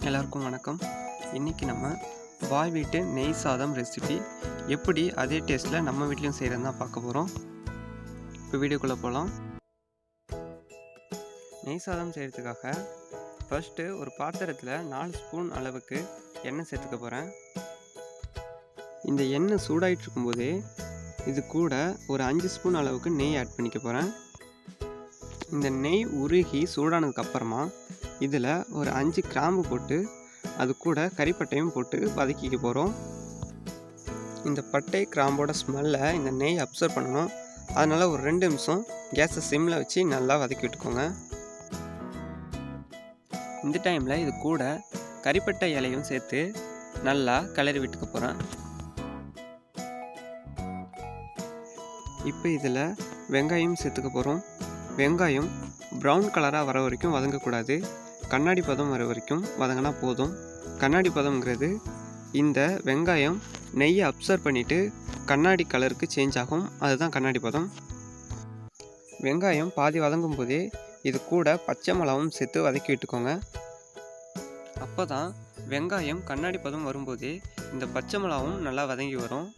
எல்லாருக்கும் வணக்கம். இன்றைக்கி நம்ம பாய் வீட்டு நெய் சாதம் ரெசிபி எப்படி அதே டேஸ்ட்டில் நம்ம வீட்லேயும் செய்கிறதுன்னு தான் பார்க்க போகிறோம். இப்போ வீடியோக்குள்ளே போகலாம். நெய் சாதம் செய்கிறதுக்காக ஃபஸ்ட்டு ஒரு பாத்திரத்தில் 4 ஸ்பூன் அளவுக்கு எண்ணெய் சேர்த்துக்க போகிறேன். இந்த எண்ணெய் சூடாகிட்டு இருக்கும்போதே இது கூட ஒரு 5 ஸ்பூன் அளவுக்கு நெய் ஆட் பண்ணிக்க போகிறேன். இந்த நெய் உருகி சூடானதுக்கப்புறமா இதில் ஒரு 5 கிராம்பு போட்டு அது கூட கறிப்பட்டையும் போட்டு வதக்கிக்க போகிறோம். இந்த பட்டை கிராம்போட ஸ்மெல்லை இந்த நெய் அப்சர்வ் பண்ணணும். அதனால் ஒரு 2 நிமிஷம் கேஸை சிம்மில் வச்சு நல்லா வதக்கி விட்டுக்கோங்க. இந்த டைமில் இது கூட கறிப்பட்டை இலையும் சேர்த்து நல்லா கிளறி விட்டுக்க போகிறேன். இப்போ இதில் வெங்காயம் சேர்த்துக்க போகிறோம். வெங்காயம் ப்ரௌன் கலராக வர வரைக்கும் வதங்கக்கூடாது, கண்ணாடி பதம் வர வரைக்கும் வதங்கினா போதும். கண்ணாடி பதம்ங்கிறது இந்த வெங்காயம் நெய்யை அப்சர்வ் பண்ணிவிட்டு கண்ணாடி கலருக்கு சேஞ்ச் ஆகும், அதுதான் கண்ணாடி பதம். வெங்காயம் பாதி வதங்கும் போதே இது கூட பச்சை மிளகாவும் சேர்த்து வதக்கி விட்டுக்கோங்க. அப்போ தான் வெங்காயம் கண்ணாடி பதம் வரும்போதே இந்த பச்சை மிளகாவும் நல்லா வதங்கி வரும்.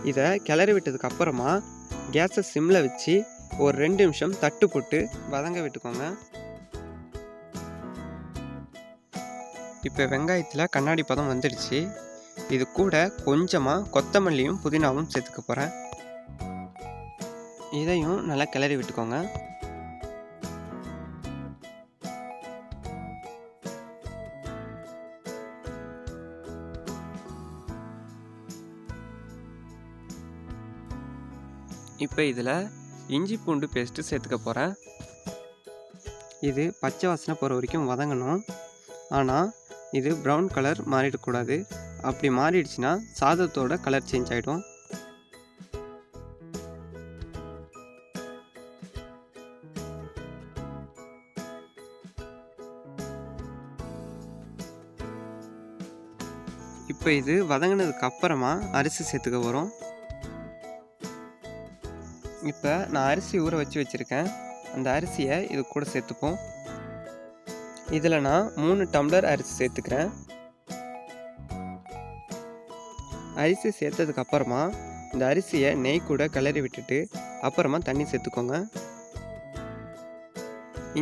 இதை கிளறி விட்டதுக்கு அப்புறமா கேஸை சிம்மில் வச்சு ஒரு 2 நிமிஷம் தட்டு போட்டு வதங்க விட்டுக்கோங்க. இப்போ வெங்காயத்தில் கண்ணாடி பதம் வந்துடுச்சு. இது கூட கொஞ்சமாக கொத்தமல்லியும் புதினாவும் சேர்த்துக்க போகிறேன். இதையும் நல்லா கிளறி விட்டுக்கோங்க. இப்போ இதில் இஞ்சி பூண்டு பேஸ்ட்டு சேர்த்துக்க போகிறேன். இது பச்சை வாசனை போகிற வரைக்கும் வதங்கணும். ஆனால் இது ப்ரௌன் கலர் மாறிடக்கூடாது. அப்படி மாறிடுச்சுன்னா சாதத்தோட கலர் சேஞ்ச் ஆகிடும். இப்போ இது வதங்கினதுக்கு அப்புறமா அரிசி சேர்த்துக்க போகிறோம். இப்போ நான் அரிசி ஊற வச்சுருக்கேன். அந்த அரிசியை இது கூட சேர்த்துப்போம். இதில் நான் 3 டம்ளர் அரிசி சேர்த்துக்கிறேன். அரிசி சேர்த்ததுக்கப்புறமா இந்த அரிசியை நெய் கூட கிளறி விட்டுட்டு அப்புறமா தண்ணி சேர்த்துக்கோங்க.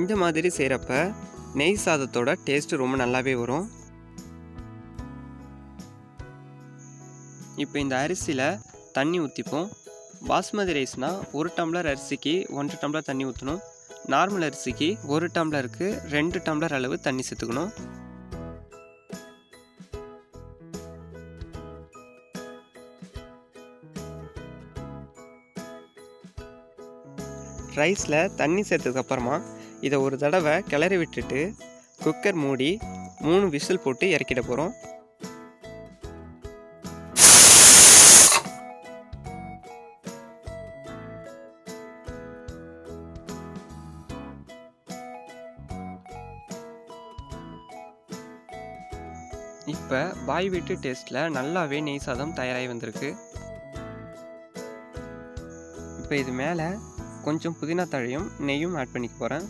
இந்த மாதிரி செய்கிறப்ப நெய் சாதத்தோட டேஸ்ட்டு ரொம்ப நல்லாவே வரும். இப்போ இந்த அரிசியில் தண்ணி ஊற்றிப்போம். பாஸ்மதி ரைஸ்னால் 1 டம்ளர் அரிசிக்கு 1 டம்ளர் தண்ணி ஊற்றணும். நார்மல் அரிசிக்கு 1 டம்ளருக்கு 2 டம்ளர் அளவு தண்ணி சேர்த்துக்கணும். ரைஸில் தண்ணி சேர்த்ததுக்கப்புறமா இதை ஒரு தடவை கிளறி விட்டுட்டு குக்கர் மூடி 3 விசில் போட்டு இறக்கிட போகிறோம். இப்போ பாய் வீட்டு டேஸ்ட்டில் நல்லாவே நெய் சாதம் தயாராகி வந்திருக்கு. இப்போ இது மேலே கொஞ்சம் புதினா தழையும் நெய்யும் ஆட் பண்ணிக்க போகிறேன்.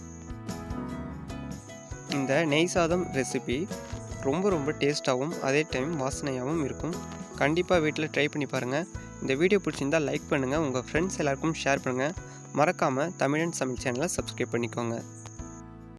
இந்த நெய் சாதம் ரெசிபி ரொம்ப டேஸ்ட்டாகவும் அதே டைம் வாசனையாகவும் இருக்கும். கண்டிப்பாக வீட்டில் ட்ரை பண்ணி பாருங்கள். இந்த வீடியோ பிடிச்சிருந்தால் லைக் பண்ணுங்கள், உங்கள் ஃப்ரெண்ட்ஸ் எல்லாருக்கும் ஷேர் பண்ணுங்கள். மறக்காமல் தமிழன் சமையல் சேனலை சப்ஸ்கிரைப் பண்ணிக்கோங்க.